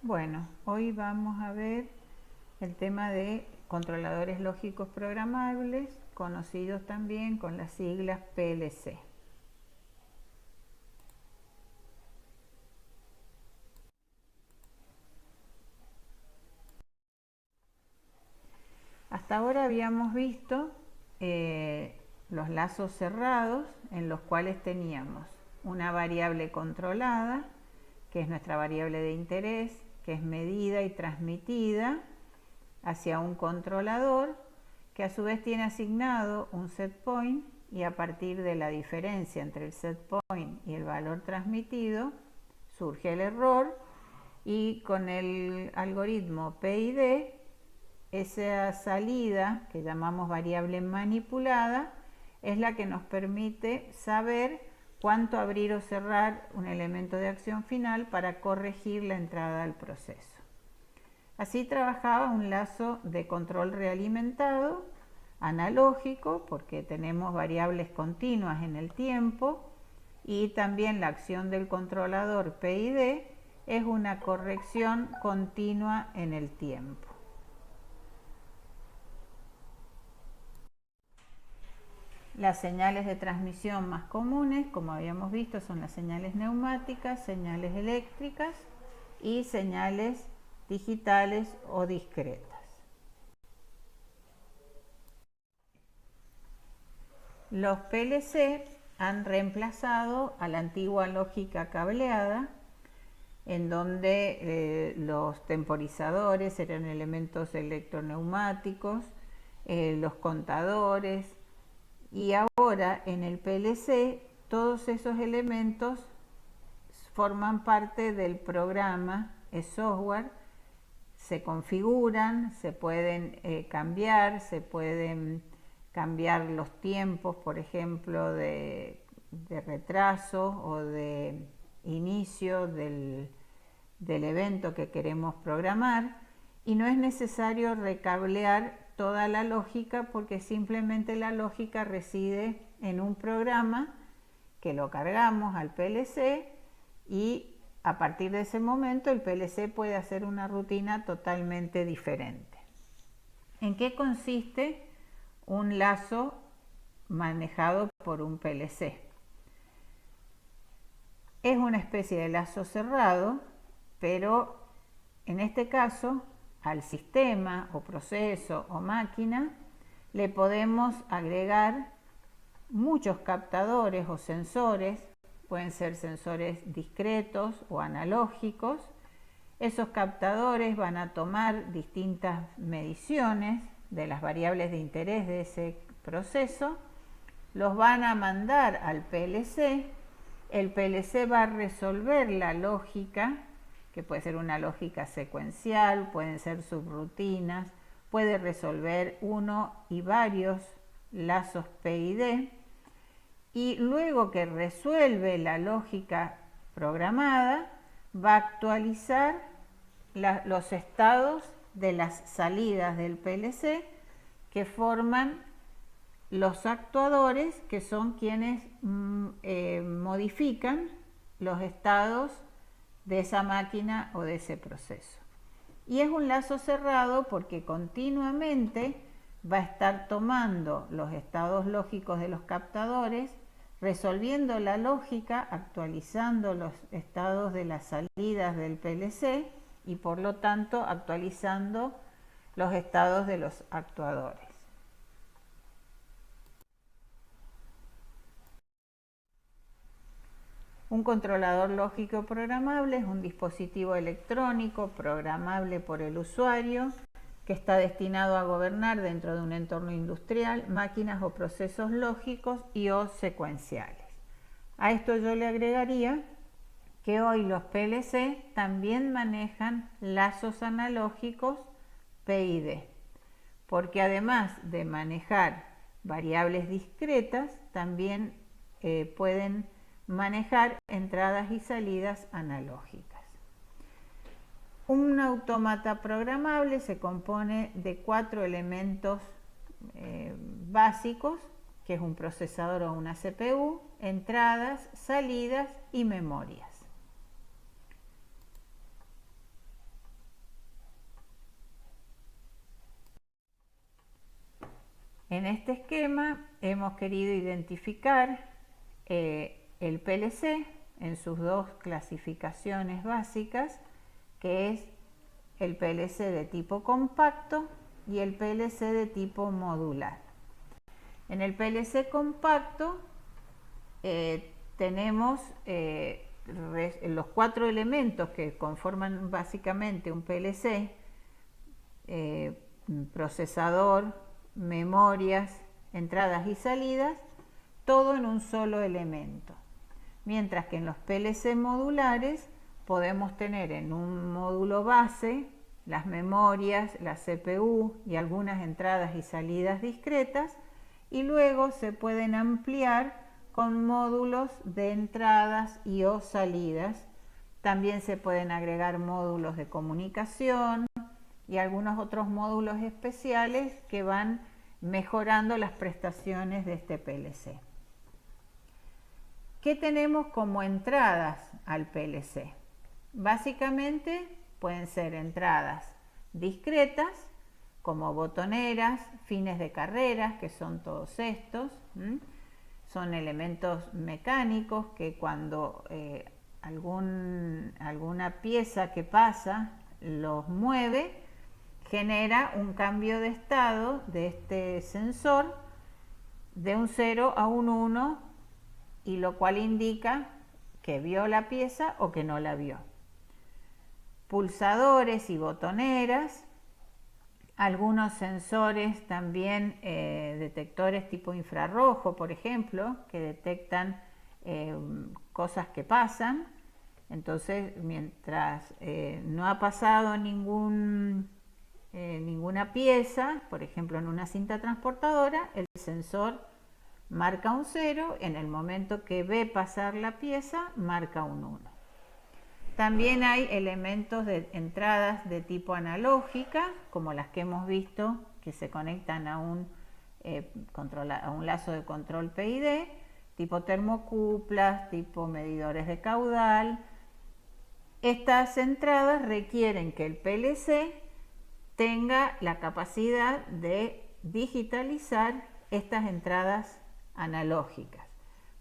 Bueno, hoy vamos a ver el tema de controladores lógicos programables, conocidos también con las siglas PLC. Hasta ahora habíamos visto los lazos cerrados, en los cuales teníamos una variable controlada, que es nuestra variable de interés, que es medida y transmitida hacia un controlador, que a su vez tiene asignado un set point, y a partir de la diferencia entre el set point y el valor transmitido surge el error, y con el algoritmo PID esa salida, que llamamos variable manipulada, es la que nos permite saber cuánto abrir o cerrar un elemento de acción final para corregir la entrada al proceso. Así trabajaba un lazo de control realimentado, analógico, porque tenemos variables continuas en el tiempo, y también la acción del controlador PID es una corrección continua en el tiempo. Las señales de transmisión más comunes, como habíamos visto, son las señales neumáticas, señales eléctricas y señales digitales o discretas. Los PLC han reemplazado a la antigua lógica cableada, en donde los temporizadores eran elementos electroneumáticos, los contadores, y ahora en el PLC todos esos elementos forman parte del programa, es software, se configuran, se pueden cambiar, se pueden cambiar los tiempos, por ejemplo, de retraso o de inicio del evento que queremos programar, y no es necesario recablear toda la lógica, porque simplemente la lógica reside en un programa que lo cargamos al PLC, y a partir de ese momento el PLC puede hacer una rutina totalmente diferente. ¿En qué consiste un lazo manejado por un PLC? Es una especie de lazo cerrado, pero en este caso al sistema o proceso o máquina le podemos agregar muchos captadores o sensores, pueden ser sensores discretos o analógicos. Esos captadores van a tomar distintas mediciones de las variables de interés de ese proceso, los van a mandar al PLC, el PLC va a resolver la lógica, que puede ser una lógica secuencial, pueden ser subrutinas, puede resolver uno y varios lazos PID, y luego que resuelve la lógica programada, va a actualizar los estados de las salidas del PLC, que forman los actuadores, que son quienes modifican los estados de esa máquina o de ese proceso. Y es un lazo cerrado porque continuamente va a estar tomando los estados lógicos de los captadores, resolviendo la lógica, actualizando los estados de las salidas del PLC y por lo tanto actualizando los estados de los actuadores. Un controlador lógico programable es un dispositivo electrónico programable por el usuario, que está destinado a gobernar dentro de un entorno industrial máquinas o procesos lógicos y o secuenciales. A esto yo le agregaría que hoy los PLC también manejan lazos analógicos PID, porque además de manejar variables discretas, también pueden manejar entradas y salidas analógicas. Un autómata programable se compone de 4 elementos básicos, que es un procesador o una CPU, entradas, salidas y memorias. En este esquema hemos querido identificar el PLC en sus dos clasificaciones básicas, que es el PLC de tipo compacto y el PLC de tipo modular. En el PLC compacto tenemos los 4 elementos que conforman básicamente un PLC: procesador, memorias, entradas y salidas, todo en un solo elemento. Mientras que en los PLC modulares podemos tener en un módulo base las memorias, la CPU y algunas entradas y salidas discretas, y luego se pueden ampliar con módulos de entradas y o salidas. También se pueden agregar módulos de comunicación y algunos otros módulos especiales que van mejorando las prestaciones de este PLC. ¿Qué tenemos como entradas al PLC? Básicamente pueden ser entradas discretas, como botoneras, fines de carreras, que son todos estos. Son elementos mecánicos que cuando alguna pieza que pasa los mueve, genera un cambio de estado de este sensor de un 0 a un 1, y lo cual indica que vio la pieza o que no la vio. Pulsadores y botoneras, algunos sensores también, detectores tipo infrarrojo, por ejemplo, que detectan cosas que pasan. Entonces, mientras no ha pasado ninguna pieza, por ejemplo en una cinta transportadora, el sensor marca un 0, en el momento que ve pasar la pieza, marca un 1. También hay elementos de entradas de tipo analógica, como las que hemos visto, que se conectan a un lazo de control PID, tipo termocuplas, tipo medidores de caudal. Estas entradas requieren que el PLC tenga la capacidad de digitalizar estas entradas analógicas,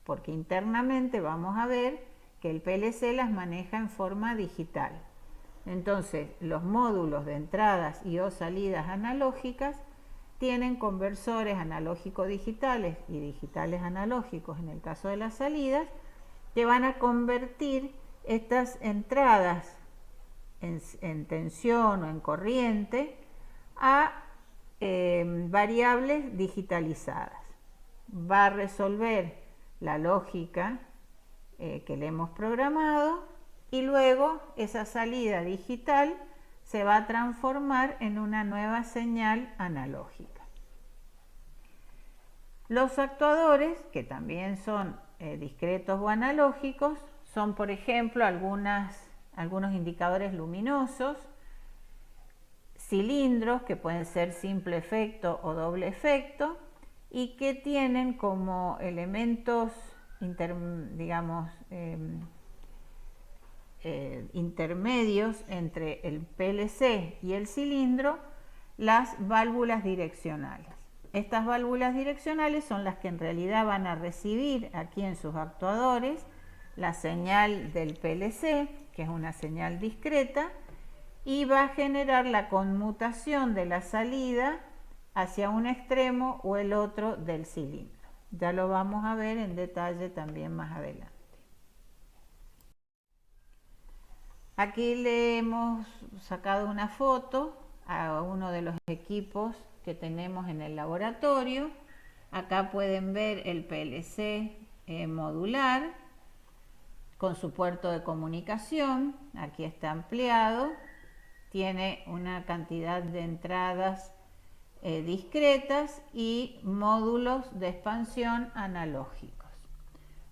porque internamente vamos a ver que el PLC las maneja en forma digital. Entonces, los módulos de entradas y o salidas analógicas tienen conversores analógico-digitales y digitales analógicos en el caso de las salidas, que van a convertir estas entradas en tensión o en corriente a variables digitalizadas. Va a resolver la lógica que le hemos programado, y luego esa salida digital se va a transformar en una nueva señal analógica. Los actuadores, que también son discretos o analógicos, son por ejemplo algunos indicadores luminosos, cilindros que pueden ser simple efecto o doble efecto, y que tienen como elementos intermedios entre el PLC y el cilindro las válvulas direccionales. Estas válvulas direccionales son las que en realidad van a recibir aquí en sus actuadores la señal del PLC, que es una señal discreta, y va a generar la conmutación de la salida hacia un extremo o el otro del cilindro. Ya lo vamos a ver en detalle también más adelante. Aquí le hemos sacado una foto a uno de los equipos que tenemos en el laboratorio. Acá pueden ver el PLC modular con su puerto de comunicación. Aquí está ampliado. Tiene una cantidad de entradas discretas y módulos de expansión analógicos.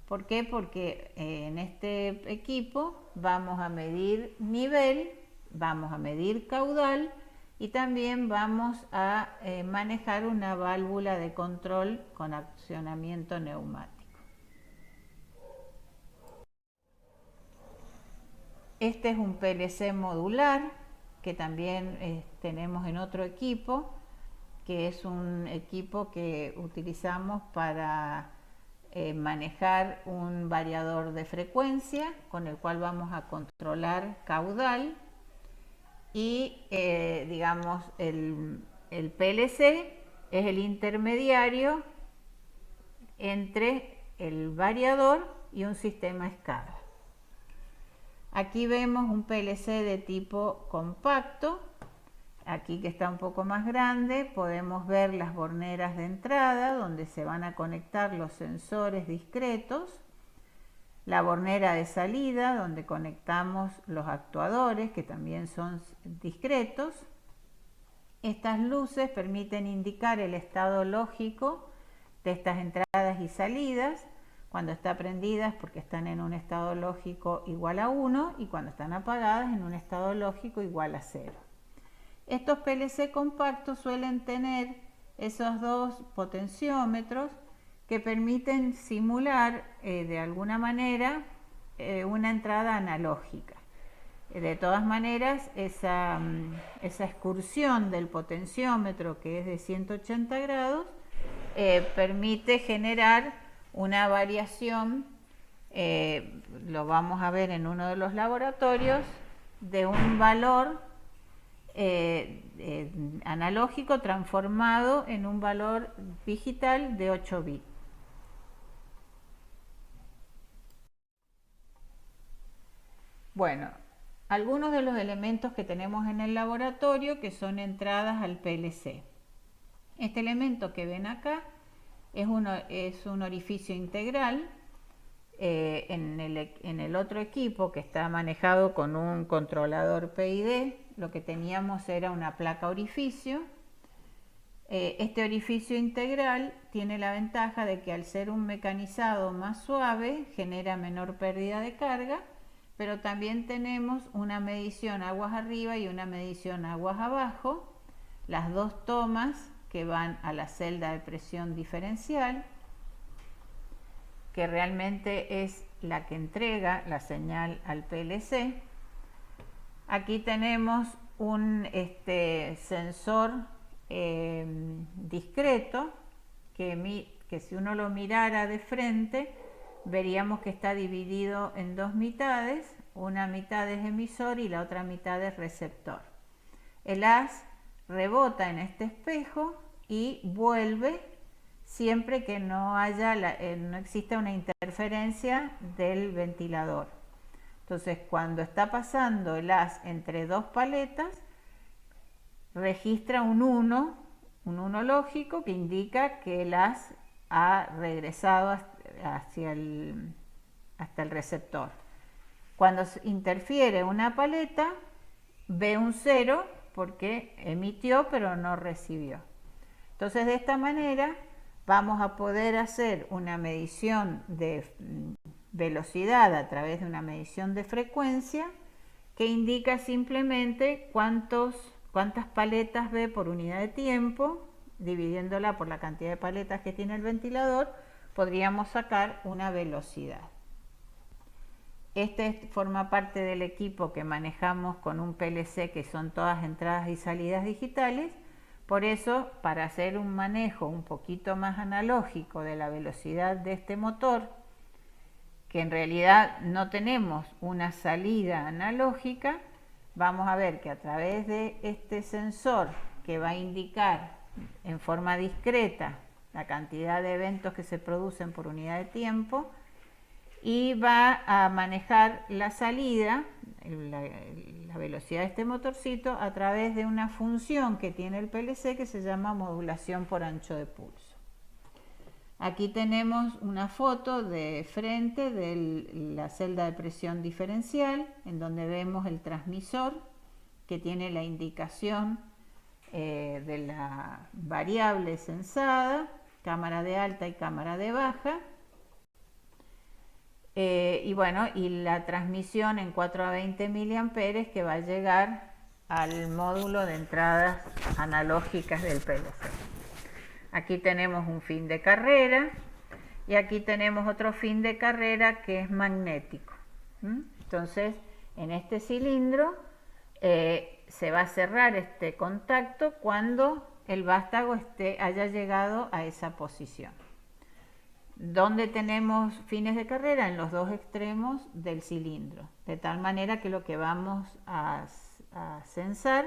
¿Por qué? Porque en este equipo vamos a medir nivel, vamos a medir caudal y también vamos a manejar una válvula de control con accionamiento neumático. Este es un PLC modular que también tenemos en otro equipo, que es un equipo que utilizamos para manejar un variador de frecuencia con el cual vamos a controlar caudal y digamos el PLC es el intermediario entre el variador y un sistema SCADA. Aquí vemos un PLC de tipo compacto. Aquí, que está un poco más grande, podemos ver las borneras de entrada donde se van a conectar los sensores discretos, la bornera de salida donde conectamos los actuadores, que también son discretos. Estas luces permiten indicar el estado lógico de estas entradas y salidas. Cuando están prendidas porque están en un estado lógico igual a 1 y cuando están apagadas en un estado lógico igual a 0. Estos PLC compactos suelen tener esos dos potenciómetros que permiten simular de alguna manera una entrada analógica. De todas maneras, esa excursión del potenciómetro, que es de 180 grados, permite generar una variación, lo vamos a ver en uno de los laboratorios, de un valor analógico transformado en un valor digital de 8 bits. Bueno, algunos de los elementos que tenemos en el laboratorio que son entradas al PLC. Este elemento que ven acá es un orificio integral. En el otro equipo, que está manejado con un controlador PID, lo que teníamos era una placa orificio. Este orificio integral tiene la ventaja de que al ser un mecanizado más suave genera menor pérdida de carga, pero también tenemos una medición aguas arriba y una medición aguas abajo, las dos tomas que van a la celda de presión diferencial, que realmente es la que entrega la señal al PLC. Aquí tenemos un sensor discreto que si uno lo mirara de frente veríamos que está dividido en dos mitades, una mitad es emisor y la otra mitad es receptor. El haz rebota en este espejo y vuelve siempre que no exista una interferencia del ventilador. Entonces, cuando está pasando el haz entre dos paletas, registra un 1 lógico que indica que el haz ha regresado hasta el receptor. Cuando interfiere una paleta, ve un 0 porque emitió pero no recibió. Entonces, de esta manera vamos a poder hacer una medición de velocidad a través de una medición de frecuencia que indica simplemente cuántas paletas ve por unidad de tiempo. Dividiéndola por la cantidad de paletas que tiene el ventilador, podríamos sacar una velocidad. Este forma parte del equipo que manejamos con un PLC, que son todas entradas y salidas digitales. Por eso, para hacer un manejo un poquito más analógico de la velocidad de este motor, que en realidad no tenemos una salida analógica, vamos a ver que a través de este sensor, que va a indicar en forma discreta la cantidad de eventos que se producen por unidad de tiempo, y va a manejar la salida, la velocidad de este motorcito, a través de una función que tiene el PLC que se llama modulación por ancho de pulso. Aquí tenemos una foto de frente de la celda de presión diferencial, en donde vemos el transmisor que tiene la indicación de la variable censada, cámara de alta y cámara de baja. Y la transmisión en 4 a 20 miliamperes que va a llegar al módulo de entradas analógicas del PLC. Aquí tenemos un fin de carrera y aquí tenemos otro fin de carrera que es magnético. Entonces, en este cilindro se va a cerrar este contacto cuando el vástago haya llegado a esa posición. ¿Dónde tenemos fines de carrera? En los dos extremos del cilindro, de tal manera que lo que vamos a censar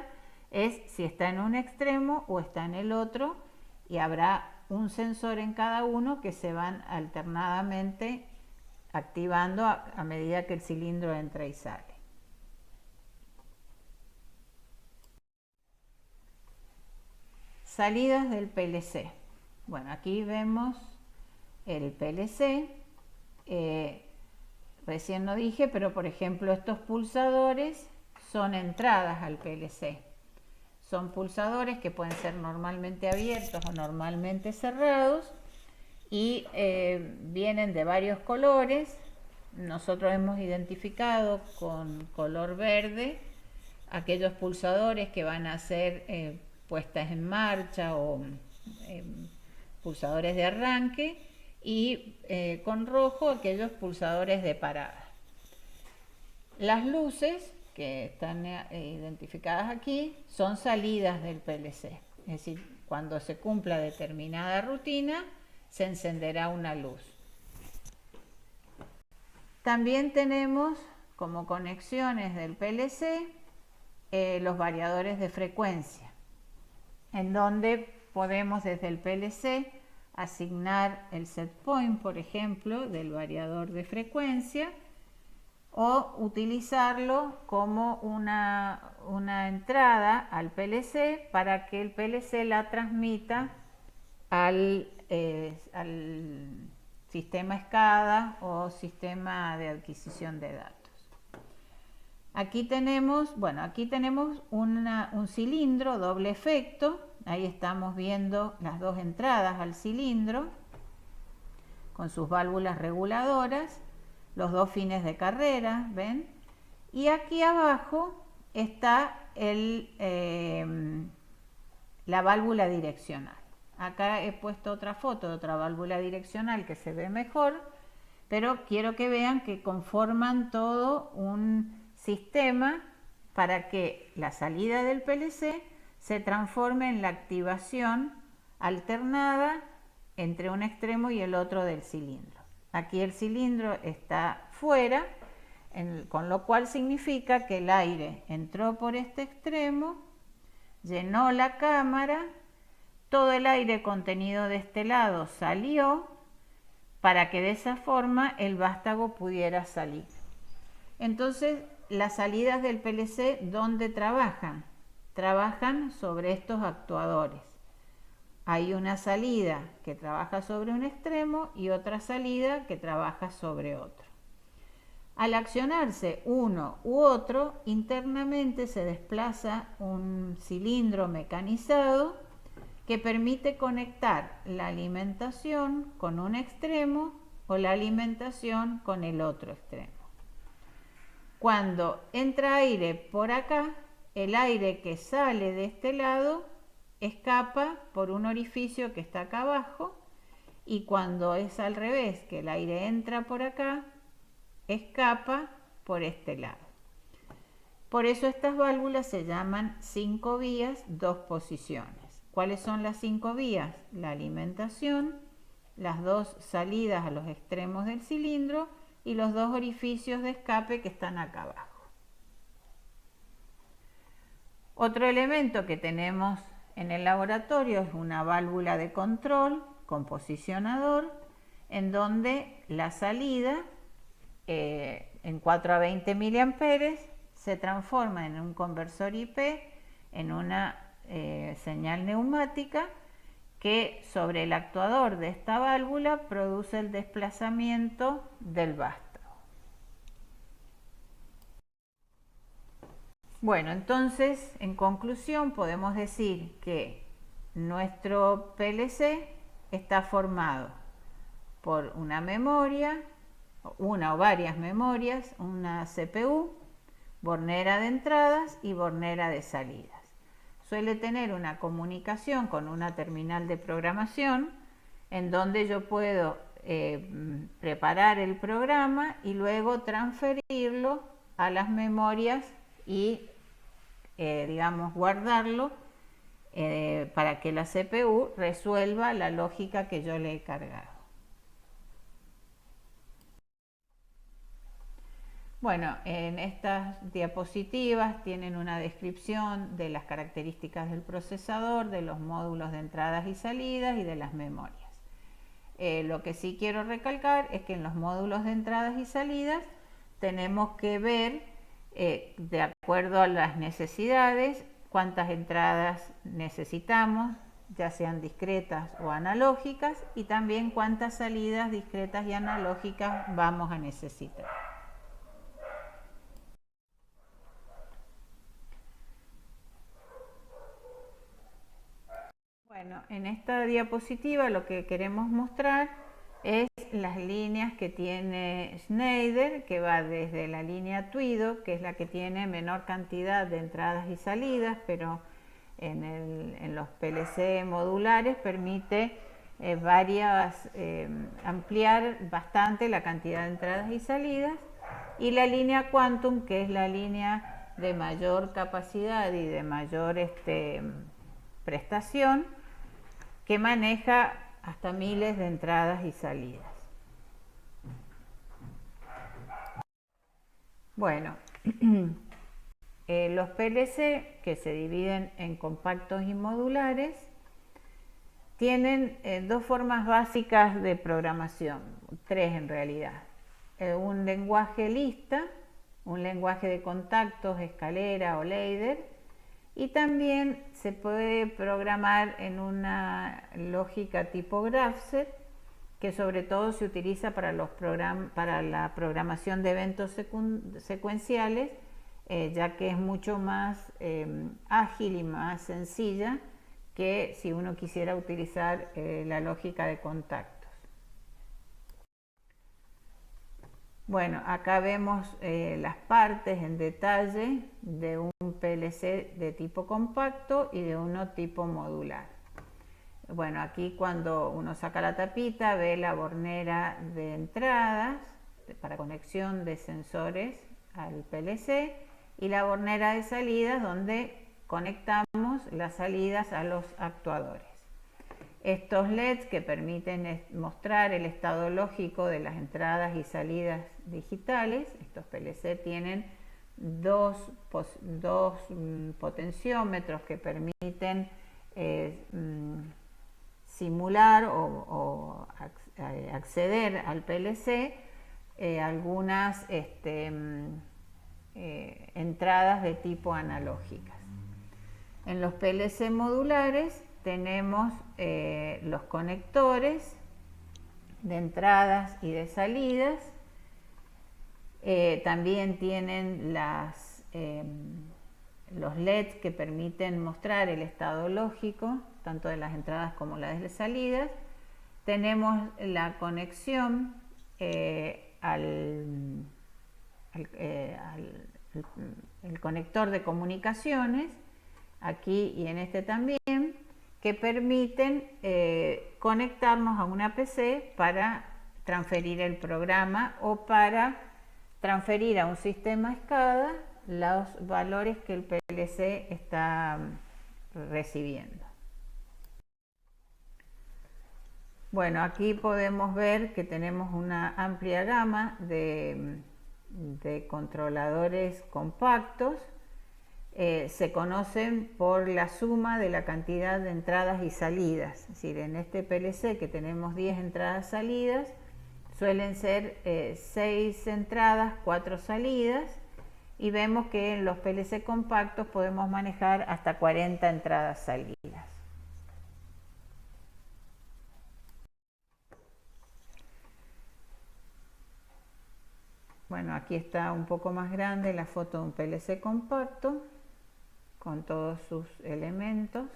es si está en un extremo o está en el otro, y habrá un sensor en cada uno que se van alternadamente activando a medida que el cilindro entra y sale. Salidas del PLC. Bueno, aquí vemos el PLC. Recién no dije, pero por ejemplo estos pulsadores son entradas al PLC. Son pulsadores que pueden ser normalmente abiertos o normalmente cerrados y vienen de varios colores. Nosotros hemos identificado con color verde aquellos pulsadores que van a ser puestas en marcha o pulsadores de arranque, y con rojo aquellos pulsadores de parada. Las luces que están identificadas aquí son salidas del PLC, es decir, cuando se cumpla determinada rutina se encenderá una luz. También tenemos como conexiones del PLC los variadores de frecuencia, en donde podemos desde el PLC asignar el set point, por ejemplo, del variador de frecuencia, o utilizarlo como una entrada al PLC para que el PLC la transmita al sistema SCADA o sistema de adquisición de datos. Aquí tenemos, un cilindro doble efecto. Ahí estamos viendo las dos entradas al cilindro con sus válvulas reguladoras, los dos fines de carrera, ¿ven? Y aquí abajo está la válvula direccional. Acá he puesto otra foto de otra válvula direccional que se ve mejor, pero quiero que vean que conforman todo un sistema para que la salida del PLC se transforme en la activación alternada entre un extremo y el otro del cilindro. Aquí el cilindro está fuera, con lo cual significa que el aire entró por este extremo, llenó la cámara, todo el aire contenido de este lado salió, para que de esa forma el vástago pudiera salir. Entonces, las salidas del PLC, ¿dónde trabajan? Trabajan sobre estos actuadores. Hay una salida que trabaja sobre un extremo y otra salida que trabaja sobre otro. Al accionarse uno u otro, internamente se desplaza un cilindro mecanizado que permite conectar la alimentación con un extremo o la alimentación con el otro extremo. Cuando entra aire por acá, el aire que sale de este lado escapa por un orificio que está acá abajo, y cuando es al revés, que el aire entra por acá, escapa por este lado. Por eso estas válvulas se llaman 5 vías, 2 posiciones. ¿Cuáles son las 5 vías? La alimentación, las 2 salidas a los extremos del cilindro y los 2 orificios de escape que están acá abajo. Otro elemento que tenemos en el laboratorio es una válvula de control con posicionador, en donde la salida en 4 a 20 mA se transforma en un conversor IP, en una señal neumática que sobre el actuador de esta válvula produce el desplazamiento del vástago. Bueno, entonces, en conclusión, podemos decir que nuestro PLC está formado por una memoria, una o varias memorias, una CPU, bornera de entradas y bornera de salidas. Suele tener una comunicación con una terminal de programación en donde yo puedo preparar el programa y luego transferirlo a las memorias y guardarlo para que la CPU resuelva la lógica que yo le he cargado. Bueno, en estas diapositivas tienen una descripción de las características del procesador, de los módulos de entradas y salidas y de las memorias. Lo que sí quiero recalcar es que en los módulos de entradas y salidas tenemos que ver, de acuerdo a las necesidades, cuántas entradas necesitamos, ya sean discretas o analógicas, y también cuántas salidas discretas y analógicas vamos a necesitar. Bueno, en esta diapositiva lo que queremos mostrar es las líneas que tiene Schneider, que va desde la línea Tuido, que es la que tiene menor cantidad de entradas y salidas, pero en los PLC modulares permite ampliar bastante la cantidad de entradas y salidas, y la línea Quantum, que es la línea de mayor capacidad y de mayor prestación, que maneja hasta miles de entradas y salidas. Bueno, los PLC, que se dividen en compactos y modulares, tienen dos formas básicas de programación, tres en realidad. Un lenguaje lista, un lenguaje de contactos, escalera o ladder, y también se puede programar en una lógica tipo Graph-Z, que sobre todo se utiliza para la programación de eventos secuenciales, ya que es mucho más ágil y más sencilla que si uno quisiera utilizar la lógica de contactos. Bueno, acá vemos las partes en detalle de un PLC de tipo compacto y de uno tipo modular. Bueno, aquí cuando uno saca la tapita ve la bornera de entradas para conexión de sensores al PLC y la bornera de salidas donde conectamos las salidas a los actuadores. Estos LEDs que permiten mostrar el estado lógico de las entradas y salidas digitales, estos PLC tienen dos potenciómetros que permiten simular o acceder al PLC algunas entradas de tipo analógicas. En los PLC modulares tenemos los conectores de entradas y de salidas. También tienen los LEDs que permiten mostrar el estado lógico, tanto de las entradas como las de salidas. Tenemos la conexión al conector de comunicaciones, aquí y en este también, que permiten conectarnos a una PC para transferir el programa o para transferir a un sistema SCADA los valores que el PLC está recibiendo. Bueno, aquí podemos ver que tenemos una amplia gama de controladores compactos. Se conocen por la suma de la cantidad de entradas y salidas. Es decir, en este PLC que tenemos 10 entradas y salidas, suelen ser 6 entradas, 4 salidas, y vemos que en los PLC compactos podemos manejar hasta 40 entradas salidas. Bueno, aquí está un poco más grande la foto de un PLC compacto con todos sus elementos.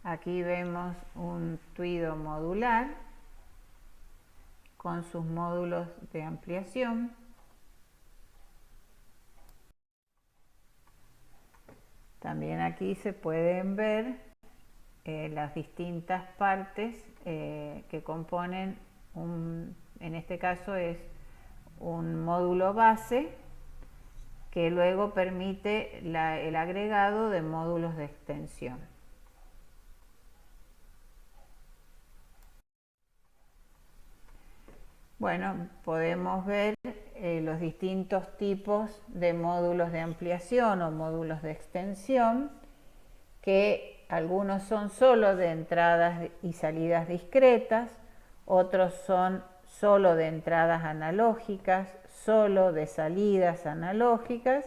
Aquí vemos un Tuido modular con sus módulos de ampliación. También aquí se pueden ver las distintas partes que componen en este caso es un módulo base que luego permite el agregado de módulos de extensión. Bueno, podemos ver los distintos tipos de módulos de ampliación o módulos de extensión, que algunos son solo de entradas y salidas discretas, otros son solo de entradas analógicas, solo de salidas analógicas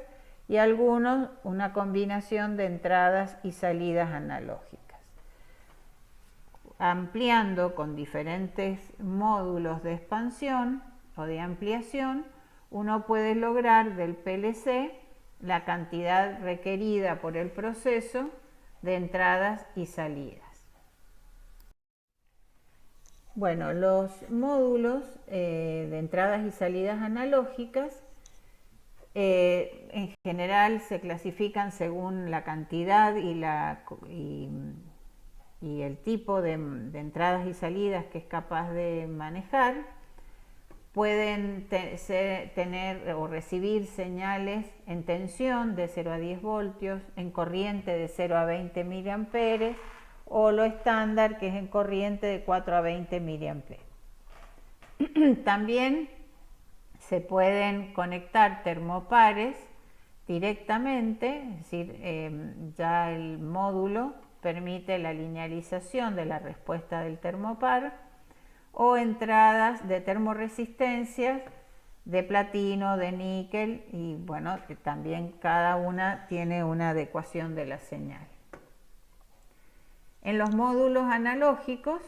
y algunos una combinación de entradas y salidas analógicas. Ampliando con diferentes módulos de expansión o de ampliación, uno puede lograr del PLC la cantidad requerida por el proceso de entradas y salidas. Bueno, los módulos de entradas y salidas analógicas en general se clasifican según la cantidad y el tipo de entradas y salidas que es capaz de manejar. Pueden tener o recibir señales en tensión de 0 a 10 voltios, en corriente de 0 a 20 miliamperes o lo estándar, que es en corriente de 4 a 20 miliamperes. También se pueden conectar termopares directamente, es decir, ya el módulo permite la linealización de la respuesta del termopar, o entradas de termoresistencias de platino, de níquel, y bueno, también cada una tiene una adecuación de la señal. En los módulos analógicos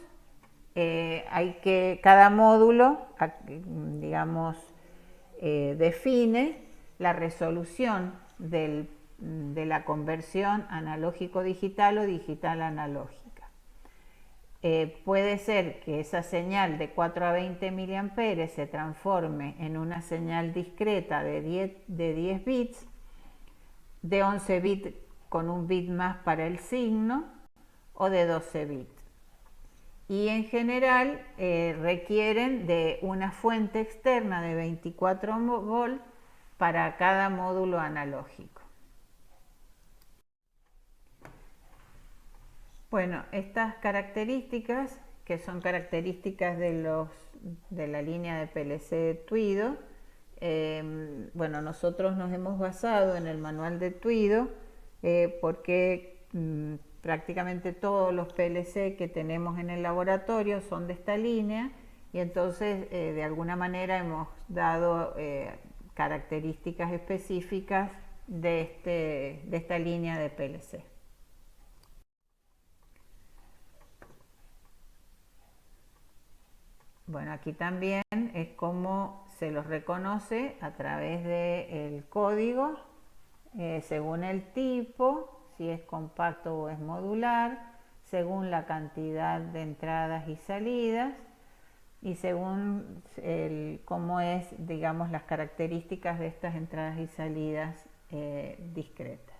cada módulo, digamos, define la resolución de la conversión analógico-digital o digital-analógica. Puede ser que esa señal de 4 a 20 miliamperes se transforme en una señal discreta de 10 bits, de 11 bits con un bit más para el signo, o de 12 bits. Y en general requieren de una fuente externa de 24 volts para cada módulo analógico. Bueno, estas características, que son características de la línea de PLC Tuido, bueno, nosotros nos hemos basado en el manual de Tuido porque prácticamente todos los PLC que tenemos en el laboratorio son de esta línea, y entonces de alguna manera hemos dado características específicas de esta línea de PLC. Bueno, aquí también es como se los reconoce a través del código, según el tipo, si es compacto o es modular, según la cantidad de entradas y salidas y según cómo es, digamos, las características de estas entradas y salidas discretas.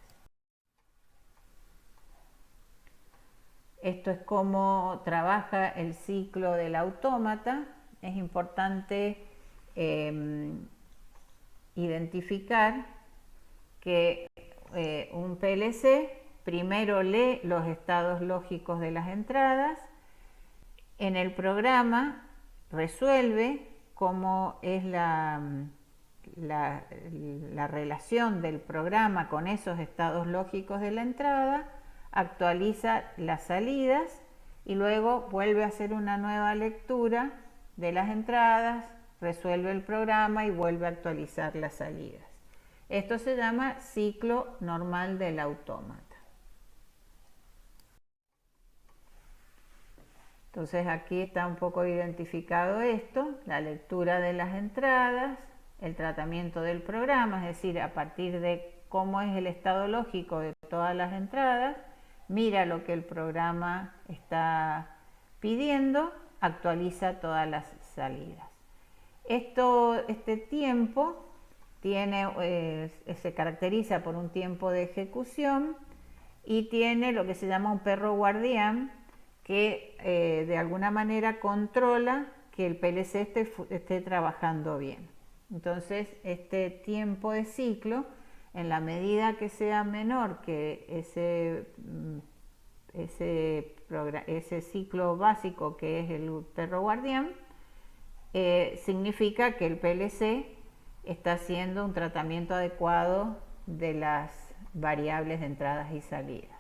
Esto es cómo trabaja el ciclo del autómata. Es importante identificar que un PLC primero lee los estados lógicos de las entradas, en el programa resuelve cómo es la relación del programa con esos estados lógicos de la entrada, actualiza las salidas y luego vuelve a hacer una nueva lectura de las entradas, resuelve el programa y vuelve a actualizar las salidas. Esto se llama ciclo normal del autómata. Entonces aquí está un poco identificado esto, la lectura de las entradas, el tratamiento del programa, es decir, a partir de cómo es el estado lógico de todas las entradas, mira lo que el programa está pidiendo, actualiza todas las salidas. Este tiempo se caracteriza por un tiempo de ejecución y tiene lo que se llama un perro guardián que de alguna manera controla que el PLC esté trabajando bien. Entonces, este tiempo de ciclo, en la medida que sea menor que ese ciclo básico que es el perro guardián, significa que el PLC está haciendo un tratamiento adecuado de las variables de entradas y salidas.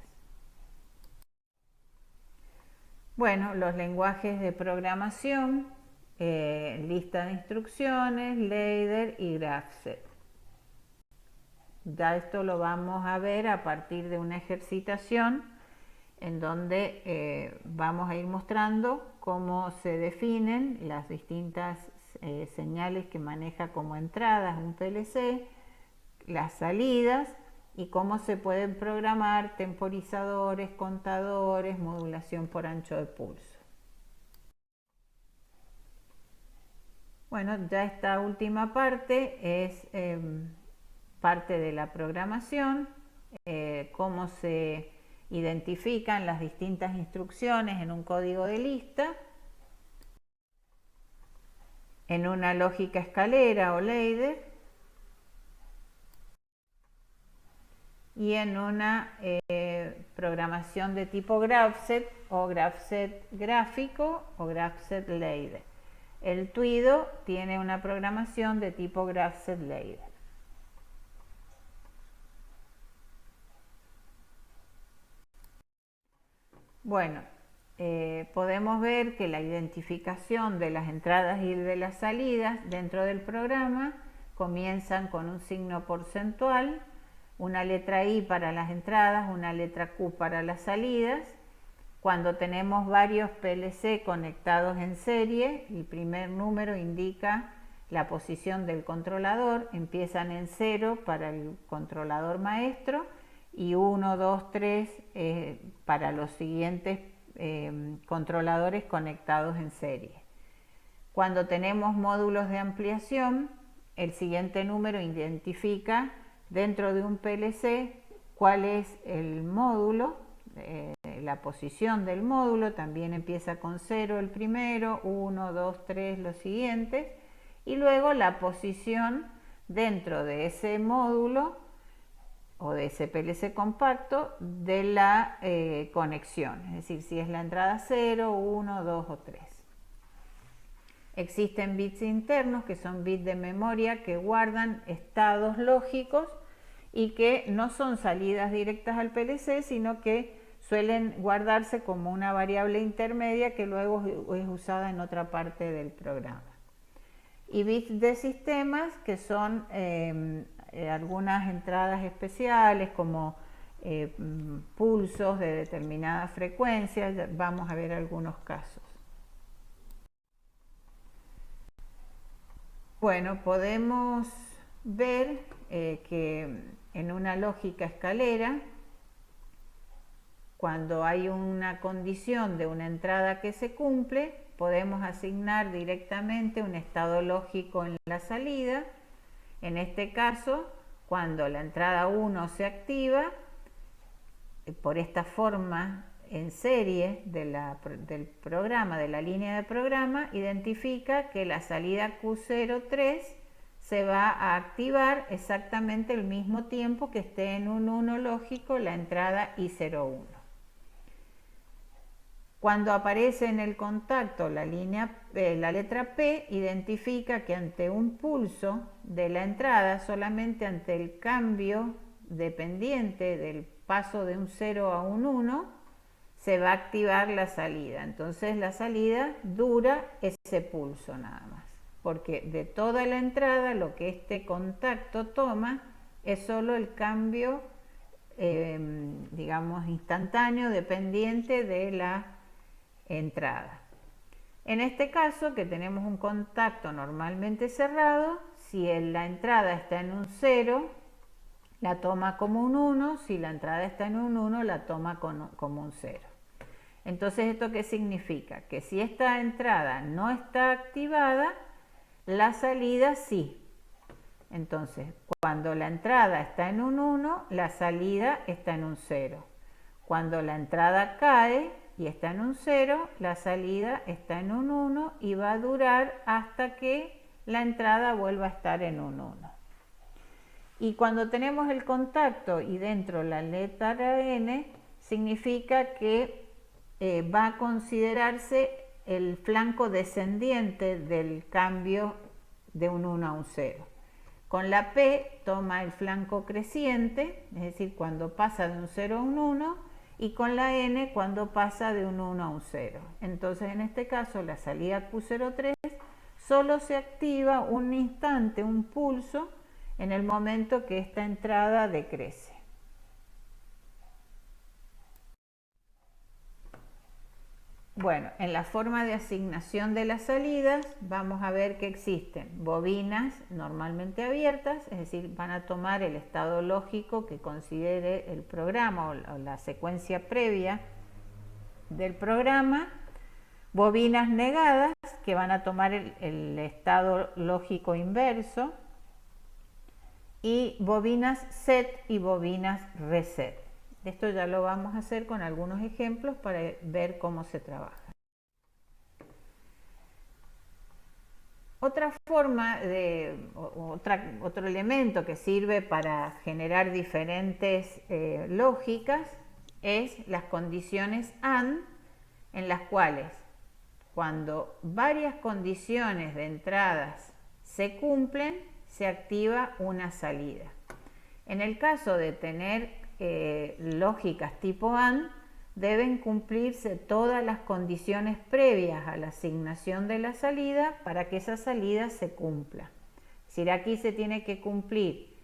Bueno, los lenguajes de programación, lista de instrucciones, ladder y graphset. Ya esto lo vamos a ver a partir de una ejercitación en donde vamos a ir mostrando cómo se definen las distintas señales que maneja como entradas un PLC, las salidas y cómo se pueden programar temporizadores, contadores, modulación por ancho de pulso. Bueno, ya esta última parte es parte de la programación, cómo se identifican las distintas instrucciones en un código de lista, en una lógica escalera o ladder, y en una programación de tipo graphset o graphset gráfico o graphset ladder. El Tuido tiene una programación de tipo graphset ladder. Bueno, podemos ver que la identificación de las entradas y de las salidas dentro del programa comienzan con un signo porcentual, una letra I para las entradas, una letra Q para las salidas. Cuando tenemos varios PLC conectados en serie, el primer número indica la posición del controlador, empiezan en 0 para el controlador maestro y 1, 2, 3 para los siguientes controladores conectados en serie. Cuando tenemos módulos de ampliación, el siguiente número identifica dentro de un PLC cuál es el módulo, la posición del módulo, también empieza con 0 el primero, 1, 2, 3 los siguientes, y luego la posición dentro de ese módulo o de ese PLC compacto de la conexión, es decir, si es la entrada 0, 1, 2 o 3. Existen bits internos que son bits de memoria que guardan estados lógicos y que no son salidas directas al PLC, sino que suelen guardarse como una variable intermedia que luego es usada en otra parte del programa. Y bits de sistemas que son algunas entradas especiales como pulsos de determinada frecuencia. Vamos a ver algunos casos. Bueno, podemos ver que en una lógica escalera, cuando hay una condición de una entrada que se cumple, podemos asignar directamente un estado lógico en la salida. En este caso, cuando la entrada 1 se activa, por esta forma en serie del programa, de la línea de programa, identifica que la salida Q03 se va a activar exactamente el mismo tiempo que esté en un 1 lógico la entrada I01. Cuando aparece en el contacto la letra P, identifica que ante un pulso de la entrada, solamente ante el cambio dependiente del paso de un 0 a un 1, se va a activar la salida. Entonces la salida dura ese pulso nada más, porque de toda la entrada lo que este contacto toma es solo el cambio, digamos, instantáneo dependiente de la entrada. En este caso, que tenemos un contacto normalmente cerrado, si la entrada está en un 0, la toma como un 1, si la entrada está en un 1, la toma como un 0. Entonces, ¿esto qué significa? Que si esta entrada no está activada, la salida sí. Entonces, cuando la entrada está en un 1, la salida está en un 0. Cuando la entrada cae y está en un 0, la salida está en un 1 y va a durar hasta que la entrada vuelva a estar en un 1. Y cuando tenemos el contacto y dentro la letra N, significa que va a considerarse el flanco descendiente del cambio de un 1 a un 0. Con la P toma el flanco creciente, es decir, cuando pasa de un 0 a un 1, y con la N cuando pasa de un 1 a un 0. Entonces, en este caso, la salida Q03 solo se activa un instante, un pulso, en el momento que esta entrada decrece. Bueno, en la forma de asignación de las salidas vamos a ver que existen bobinas normalmente abiertas, es decir, van a tomar el estado lógico que considere el programa o la secuencia previa del programa, bobinas negadas que van a tomar el estado lógico inverso, y bobinas set y bobinas reset. Esto ya lo vamos a hacer con algunos ejemplos para ver cómo se trabaja. Otra forma otro elemento que sirve para generar diferentes lógicas es las condiciones AND, en las cuales cuando varias condiciones de entradas se cumplen, se activa una salida. En el caso de tener lógicas tipo AND, deben cumplirse todas las condiciones previas a la asignación de la salida para que esa salida se cumpla. Es decir, aquí se tiene que cumplir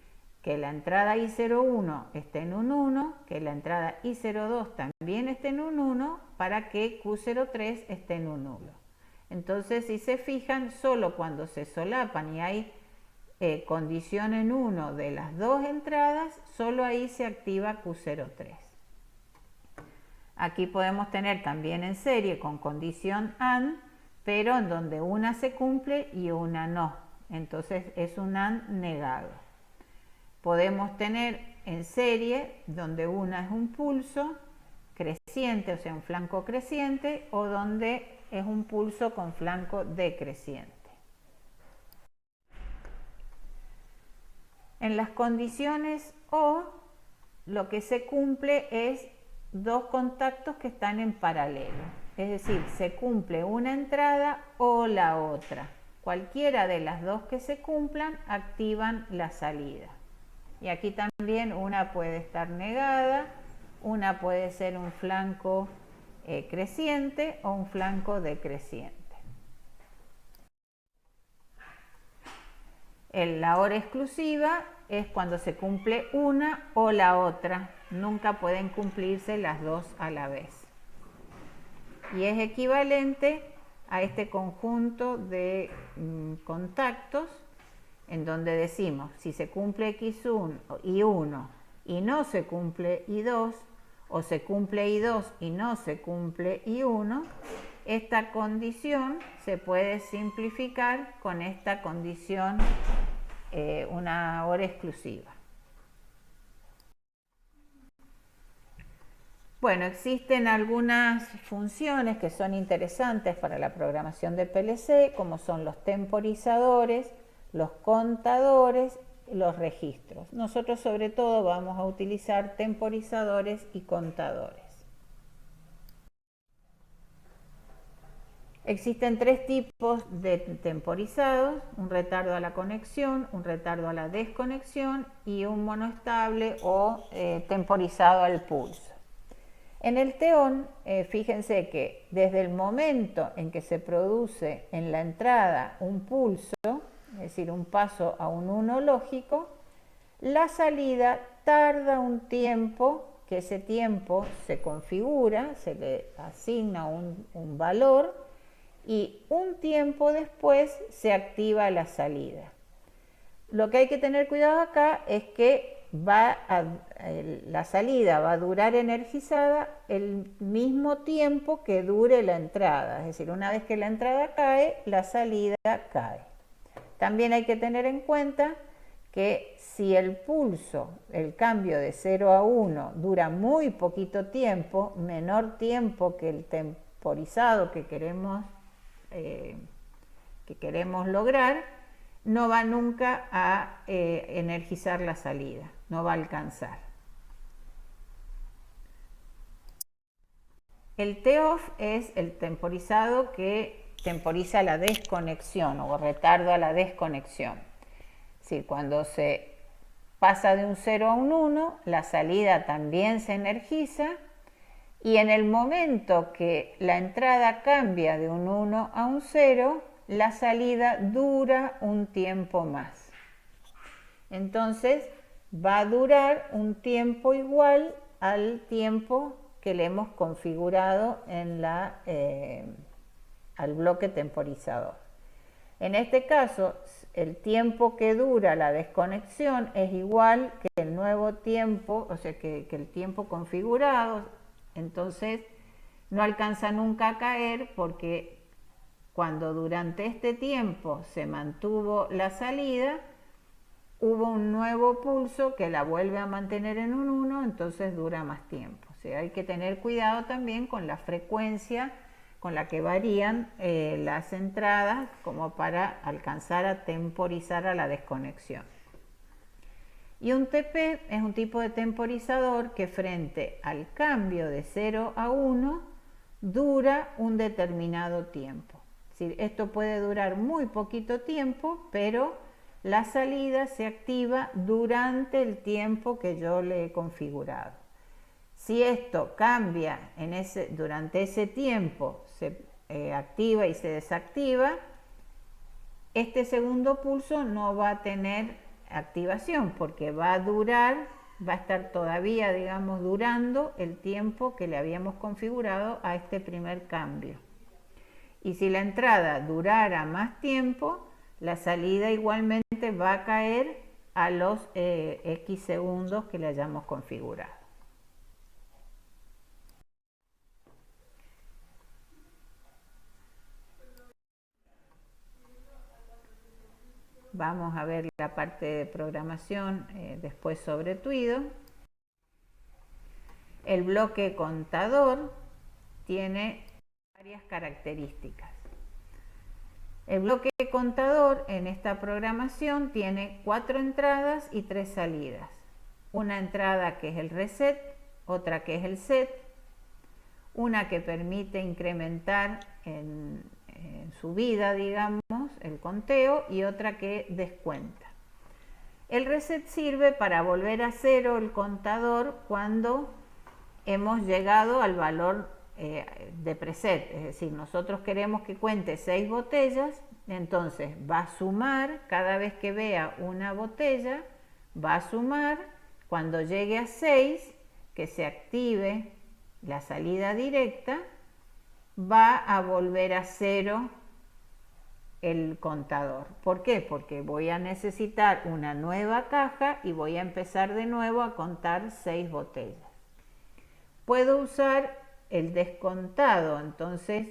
que la entrada I01 esté en un 1, que la entrada I02 también esté en un 1, para que Q03 esté en un 1. Entonces, si se fijan, solo cuando se solapan y hay condición en 1 de las dos entradas, solo ahí se activa Q03. Aquí podemos tener también en serie con condición AND, pero en donde una se cumple y una no. Entonces es un AND negado. Podemos tener en serie donde una es un pulso creciente, o sea, un flanco creciente, o donde es un pulso con flanco decreciente. En las condiciones O, lo que se cumple es dos contactos que están en paralelo. Es decir, se cumple una entrada o la otra. Cualquiera de las dos que se cumplan activan la salida. Y aquí también una puede estar negada, una puede ser un flanco creciente o un flanco decreciente. La hora exclusiva es cuando se cumple una o la otra. Nunca pueden cumplirse las dos a la vez. Y es equivalente a este conjunto de contactos en donde decimos, si se cumple X1 y 1 y no se cumple Y2, o se cumple Y2 y no se cumple Y1, esta condición se puede simplificar con esta condición, una hora exclusiva. Bueno, existen algunas funciones que son interesantes para la programación de PLC, como son los temporizadores, los contadores, los registros. Nosotros sobre todo vamos a utilizar temporizadores y contadores. Existen tres tipos de temporizados: un retardo a la conexión, un retardo a la desconexión y un monoestable o temporizado al pulso. En el TEON, fíjense que desde el momento en que se produce en la entrada un pulso, es decir, un paso a un 1 lógico, la salida tarda un tiempo, que ese tiempo se configura, se le asigna un valor, y un tiempo después se activa la salida. Lo que hay que tener cuidado acá es que la salida va a durar energizada el mismo tiempo que dure la entrada, es decir, una vez que la entrada cae, la salida cae. También hay que tener en cuenta que si el pulso, el cambio de 0 a 1, dura muy poquito tiempo, menor tiempo que el temporizado que queremos lograr, no va nunca a energizar la salida, no va a alcanzar. El TOFF es el temporizado que temporiza la desconexión o retardo a la desconexión. Es decir, cuando se pasa de un 0 a un 1, la salida también se energiza, y en el momento que la entrada cambia de un 1 a un 0, la salida dura un tiempo más. Entonces va a durar un tiempo igual al tiempo que le hemos configurado en al bloque temporizador. En este caso, el tiempo que dura la desconexión es igual que el nuevo tiempo, o sea, que el tiempo configurado. Entonces no alcanza nunca a caer, porque cuando durante este tiempo se mantuvo la salida, hubo un nuevo pulso que la vuelve a mantener en un 1, entonces dura más tiempo. O sea, hay que tener cuidado también con la frecuencia con la que varían las entradas, como para alcanzar a temporizar a la desconexión. Y un TP es un tipo de temporizador que frente al cambio de 0 a 1 dura un determinado tiempo. Es decir, esto puede durar muy poquito tiempo, pero la salida se activa durante el tiempo que yo le he configurado. Si esto cambia durante ese tiempo, se activa y se desactiva, este segundo pulso no va a tener activación, porque va a estar todavía, digamos, durando el tiempo que le habíamos configurado a este primer cambio. Y si la entrada durara más tiempo, la salida igualmente va a caer a los X segundos que le hayamos configurado. Vamos a ver la parte de programación después sobre Twido. El bloque contador tiene varias características. El bloque contador en esta programación tiene 4 entradas y 3 salidas. Una entrada que es el reset, otra que es el set, una que permite incrementar en subida, digamos, el conteo, y otra que descuenta. El reset sirve para volver a cero el contador cuando hemos llegado al valor de preset, es decir, nosotros queremos que cuente 6 botellas, entonces va a sumar cada vez que vea una botella, va a sumar, cuando llegue a 6, que se active la salida directa, va a volver a cero el contador. ¿Por qué? Porque voy a necesitar una nueva caja y voy a empezar de nuevo a contar 6 botellas. Puedo usar el descontado, entonces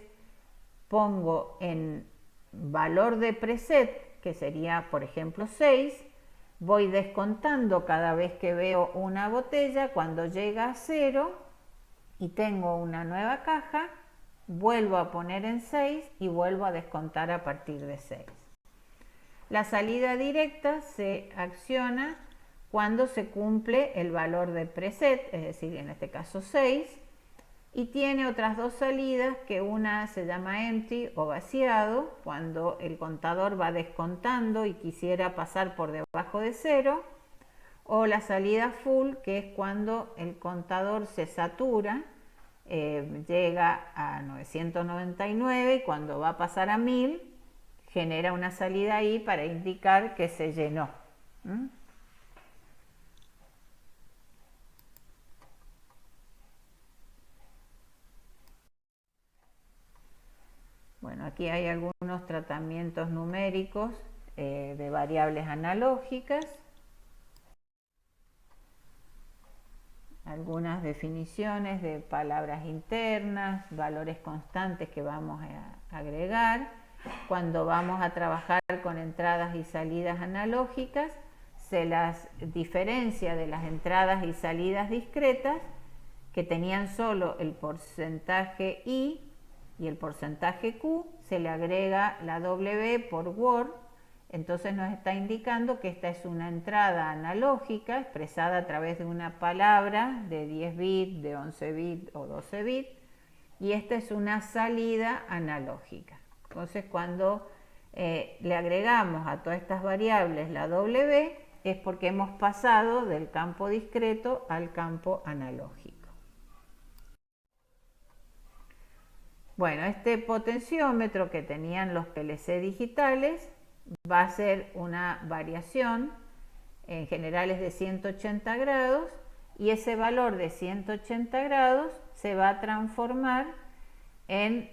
pongo en valor de preset, que sería por ejemplo 6, voy descontando cada vez que veo una botella. Cuando llega a 0 y tengo una nueva caja, vuelvo a poner en 6 y vuelvo a descontar a partir de 6. La salida directa se acciona cuando se cumple el valor de preset, es decir, en este caso 6, y tiene otras 2 salidas, que una se llama empty o vaciado, cuando el contador va descontando y quisiera pasar por debajo de 0, o la salida full, que es cuando el contador se satura, llega a 999 y cuando va a pasar a 1000 genera una salida ahí para indicar que se llenó. Bueno, aquí hay algunos tratamientos numéricos de variables analógicas, algunas definiciones de palabras internas, valores constantes que vamos a agregar. Cuando vamos a trabajar con entradas y salidas analógicas, se las diferencia de las entradas y salidas discretas, que tenían solo el porcentaje I y el porcentaje Q, se le agrega la W por Word Entonces nos está indicando que esta es una entrada analógica expresada a través de una palabra de 10 bits, de 11 bits o 12 bits, y esta es una salida analógica. Entonces cuando le agregamos a todas estas variables la W, es porque hemos pasado del campo discreto al campo analógico. Bueno, este potenciómetro que tenían los PLC digitales va a ser una variación, en general es de 180 grados, y ese valor de 180 grados se va a transformar en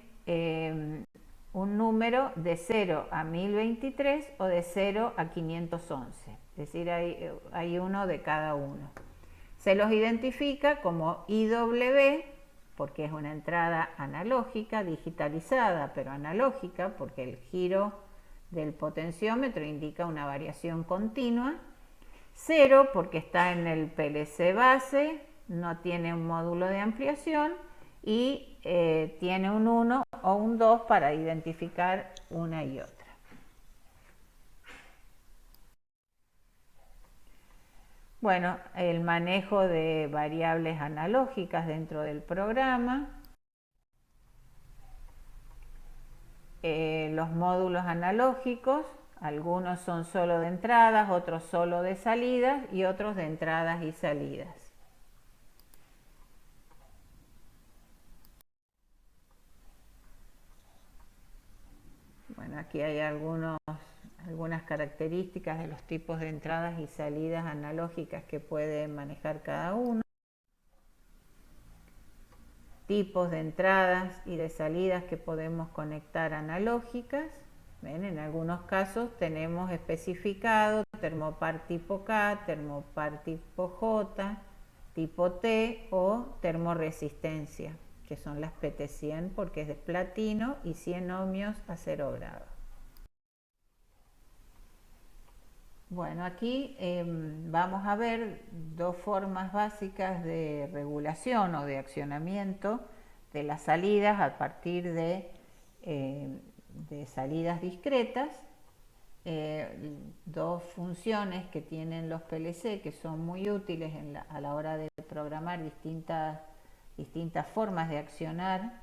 un número de 0 a 1023 o de 0 a 511, es decir, hay uno de cada uno. Se los identifica como IW, porque es una entrada analógica, digitalizada, pero analógica, porque el giro del potenciómetro indica una variación continua. 0, porque está en el PLC base, no tiene un módulo de ampliación, y tiene un 1 o un 2 para identificar una y otra. Bueno, el manejo de variables analógicas dentro del programa. Los módulos analógicos, algunos son solo de entradas, otros solo de salidas y otros de entradas y salidas. Bueno, aquí hay algunas características de los tipos de entradas y salidas analógicas que puede manejar cada uno. Tipos de entradas y de salidas que podemos conectar analógicas. ¿Ven? En algunos casos tenemos especificado termopar tipo K, termopar tipo J, tipo T o termoresistencia, que son las PT100 porque es de platino y 100 ohmios a 0 grados. Bueno, aquí vamos a ver dos formas básicas de regulación o de accionamiento de las salidas a partir de salidas discretas. Dos funciones que tienen los PLC que son muy útiles a la hora de programar distintas formas de accionar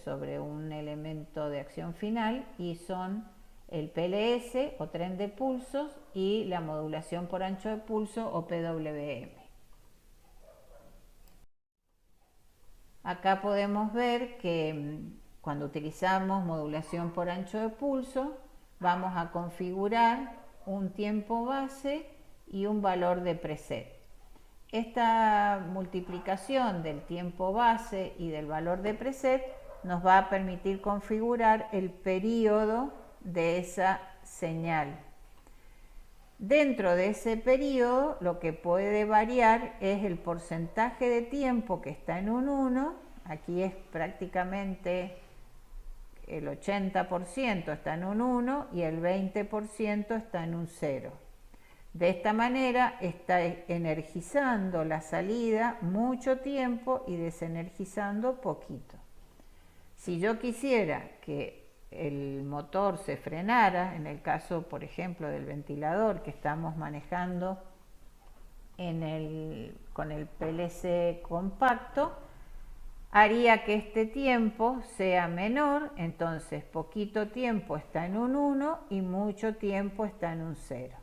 sobre un elemento de acción final, y son el PLS o tren de pulsos y la modulación por ancho de pulso o PWM. Acá podemos ver que cuando utilizamos modulación por ancho de pulso vamos a configurar un tiempo base y un valor de preset. Esta multiplicación del tiempo base y del valor de preset nos va a permitir configurar el periodo de esa señal. Dentro de ese periodo lo que puede variar es el porcentaje de tiempo que está en un 1, aquí es prácticamente el 80% está en un 1 y el 20% está en un 0. De esta manera está energizando la salida mucho tiempo y desenergizando poquito. Si yo quisiera que el motor se frenara, en el caso por ejemplo del ventilador que estamos manejando con el PLC compacto, haría que este tiempo sea menor, entonces poquito tiempo está en un 1 y mucho tiempo está en un 0.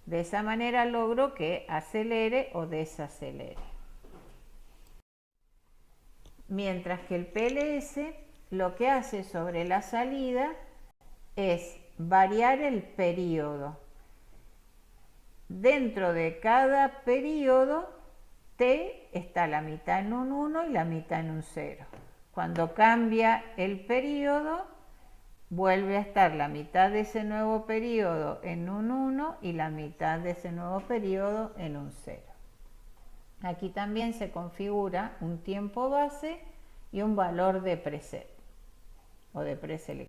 De esa manera logro que acelere o desacelere. Mientras que el PLS lo que hace sobre la salida es variar el periodo. Dentro de cada periodo T está la mitad en un 1 y la mitad en un 0. Cuando cambia el periodo, vuelve a estar la mitad de ese nuevo periodo en un 1 y la mitad de ese nuevo periodo en un 0. Aquí también se configura un tiempo base y un valor de preset o de preselección.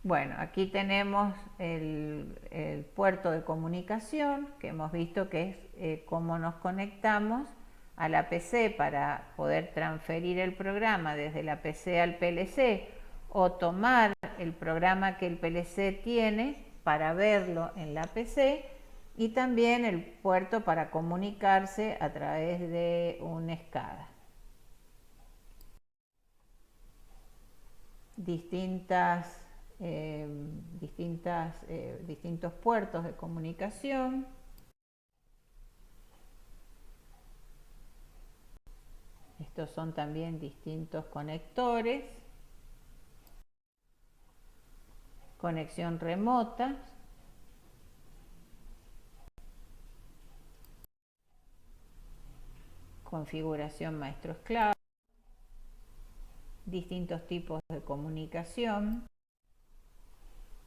Bueno, aquí tenemos el puerto de comunicación, que hemos visto que es cómo nos conectamos a la PC para poder transferir el programa desde la PC al PLC o tomar el programa que el PLC tiene para verlo en la PC y también el puerto para comunicarse a través de un SCADA. Distintos puertos de comunicación. Estos son también distintos conectores. Conexión remota. Configuración maestro-esclavo. Distintos tipos de comunicación.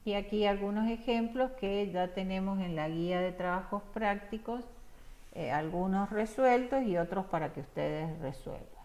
Y aquí algunos ejemplos que ya tenemos en la guía de trabajos prácticos, algunos resueltos y otros para que ustedes resuelvan.